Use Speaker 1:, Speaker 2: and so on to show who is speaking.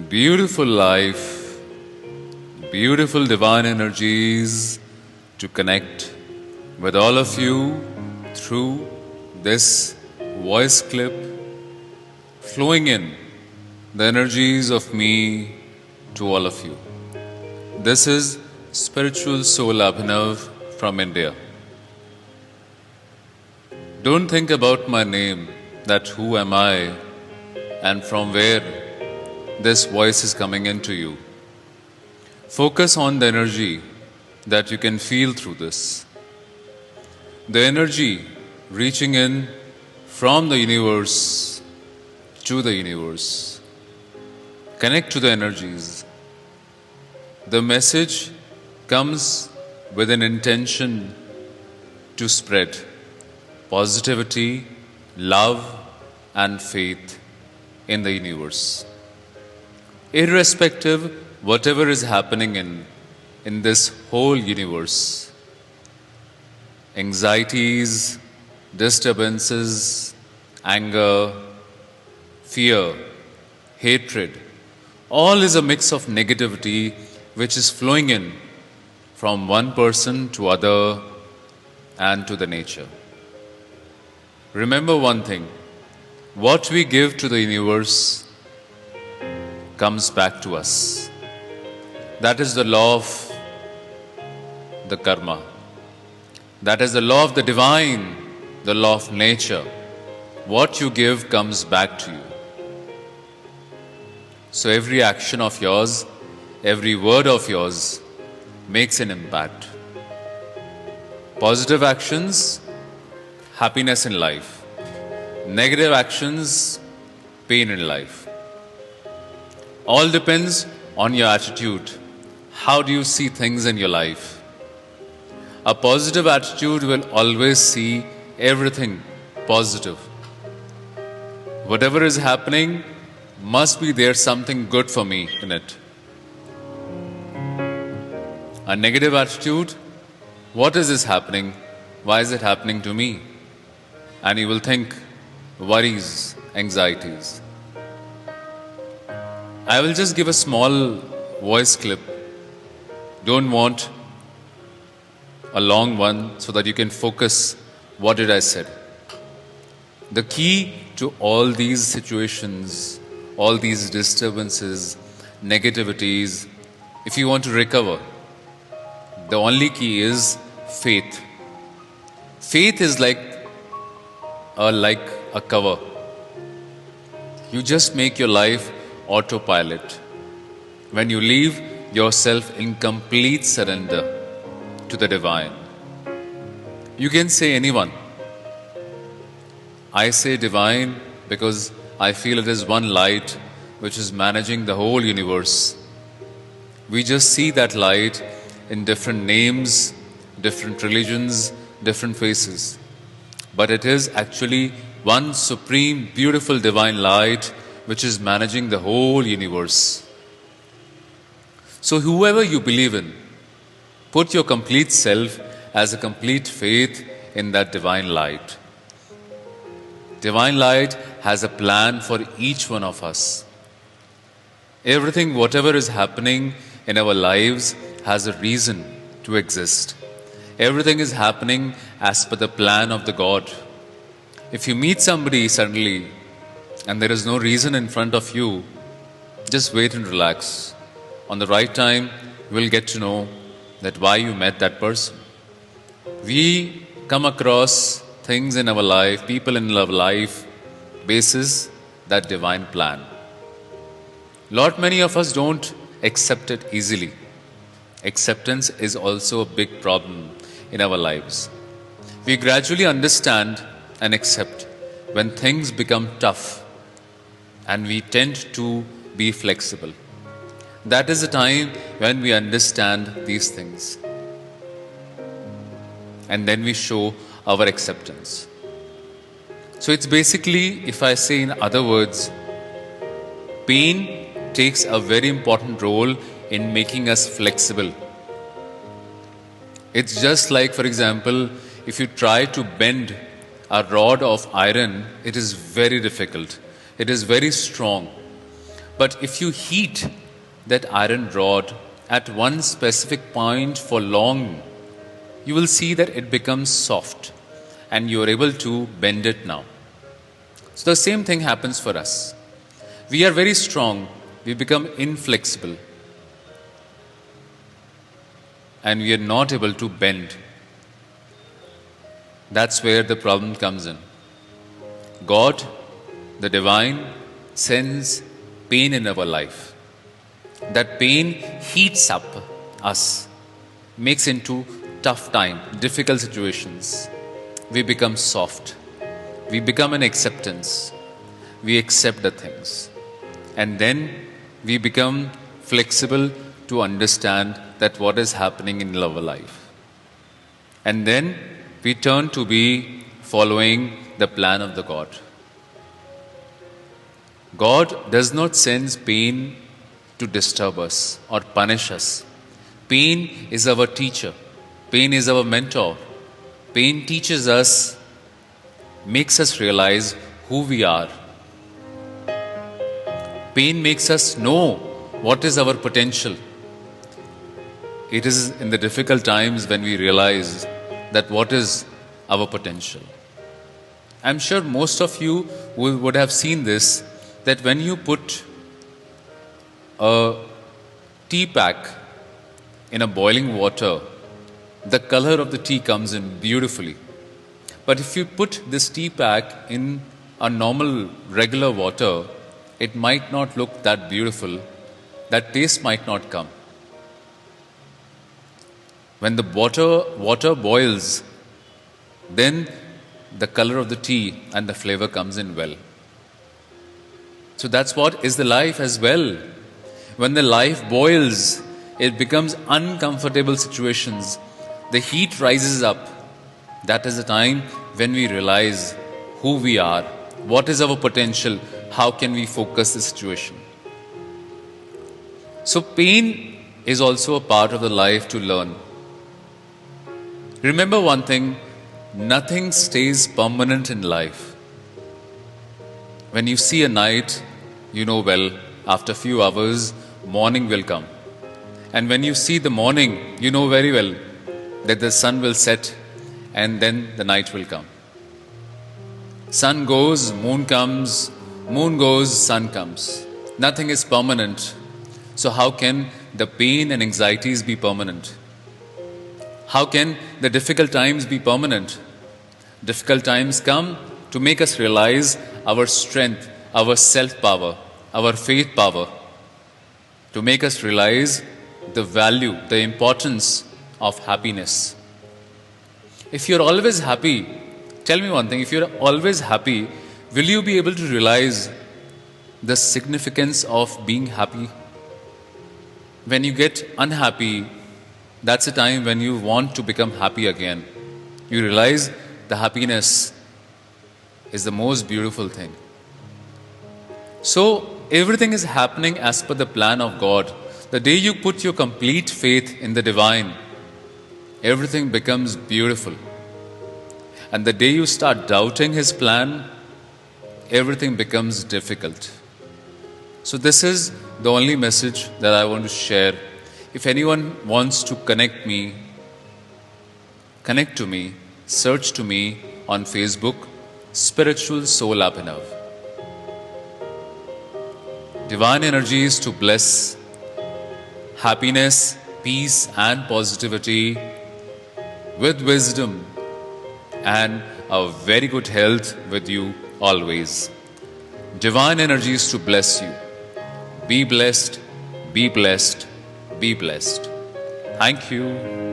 Speaker 1: Beautiful life, beautiful divine energies to connect with all of you through this voice clip, flowing in the energies of me to all of you. This is Spiritual Soul Abhinav from India. Don't think about my name, that who am I and from where this voice is coming into you. Focus on the energy that you can feel through this. The energy reaching in from the universe to the universe. Connect to the energies. The message comes with an intention to spread positivity, love, and faith in the universe. Irrespective whatever is happening in this whole universe, anxieties, disturbances, anger, fear, hatred, all is a mix of negativity which is flowing in from one person to other and to the nature. Remember one thing, what we give to the universe comes back to us. That is the law of the karma. That is the law of the divine, the law of nature. What you give comes back to you. So every action of yours, every word of yours makes an impact. Positive actions, happiness in life. Negative actions, pain in life. All depends on your attitude. How do you see things in your life? A positive attitude will always see everything positive. Whatever is happening, must be there something good for me in it. A negative attitude, what is this happening? Why is it happening to me? And you will think worries, anxieties. I will just give a small voice clip. Don't want a long one so that you can focus what did I said. The key to all these situations, all these disturbances, negativities, if you want to recover, the only key is faith. Faith is like a cover. You just make your life autopilot. When you leave yourself in complete surrender to the divine. You can say anyone. I say divine because I feel it is one light which is managing the whole universe. We just see that light in different names, different religions, different faces. But it is actually one supreme, beautiful divine light which is managing the whole universe. So whoever you believe in, put your complete self as a complete faith in that divine light. Divine light has a plan for each one of us. Everything, whatever is happening in our lives has a reason to exist. Everything is happening as per the plan of the God. If you meet somebody suddenly and there is no reason in front of you, just wait and relax. On the right time, you will get to know that why you met that person. We come across things in our life, people in our life, basis that divine plan. Many of us don't accept it easily. Acceptance is also a big problem in our lives. We gradually understand and accept when things become tough, and we tend to be flexible. That is the time when we understand these things. And then we show our acceptance. So it's basically, if I say in other words, pain takes a very important role in making us flexible. It's just like, for example, if you try to bend a rod of iron, it is very difficult. It is very strong. But if you heat that iron rod at one specific point for long, you will see that it becomes soft and you are able to bend it now. So the same thing happens for us. We are very strong, we become inflexible, and we are not able to bend. That's where the problem comes in. God, the divine, sends pain in our life. That pain heats up us, makes into tough time, difficult situations. We become soft. We become an acceptance. We accept the things. And then we become flexible to understand that what is happening in our life. And then we turn to be following the plan of the God. God does not send pain to disturb us or punish us. Pain is our teacher. Pain is our mentor. Pain teaches us, makes us realize who we are. Pain makes us know what is our potential. It is in the difficult times when we realize that what is our potential. I'm sure most of you would have seen this, that when you put a tea pack in a boiling water, the color of the tea comes in beautifully. But if you put this tea pack in a normal, regular water, it might not look that beautiful. That taste might not come. When the water boils, then the color of the tea and the flavor comes in well. So that's what is the life as well. When the life boils, it becomes uncomfortable situations. The heat rises up. That is the time when we realize who we are, what is our potential, how can we focus the situation. So pain is also a part of the life to learn. Remember one thing, nothing stays permanent in life. When you see a night, you know well, after a few hours, morning will come. And when you see the morning, you know very well that the sun will set and then the night will come. Sun goes, moon comes, moon goes, sun comes. Nothing is permanent. So how can the pain and anxieties be permanent? How can the difficult times be permanent? Difficult times come to make us realize our strength, our self-power, our faith power, to make us realize the value, the importance of happiness. If you're always happy, tell me one thing, if you're always happy, will you be able to realize the significance of being happy? When you get unhappy, that's the time when you want to become happy again. You realize the happiness is the most beautiful thing. So everything is happening as per the plan of God. The day you put your complete faith in the divine, everything becomes beautiful. And the day you start doubting His plan, everything becomes difficult. So this is the only message that I want to share. If anyone wants to connect to me, search to me on Facebook, Spiritual Soul Abhinav. Divine energies to bless happiness, peace and positivity with wisdom and a very good health with you always. Divine energies to bless you. Be blessed, be blessed, be blessed. Thank you.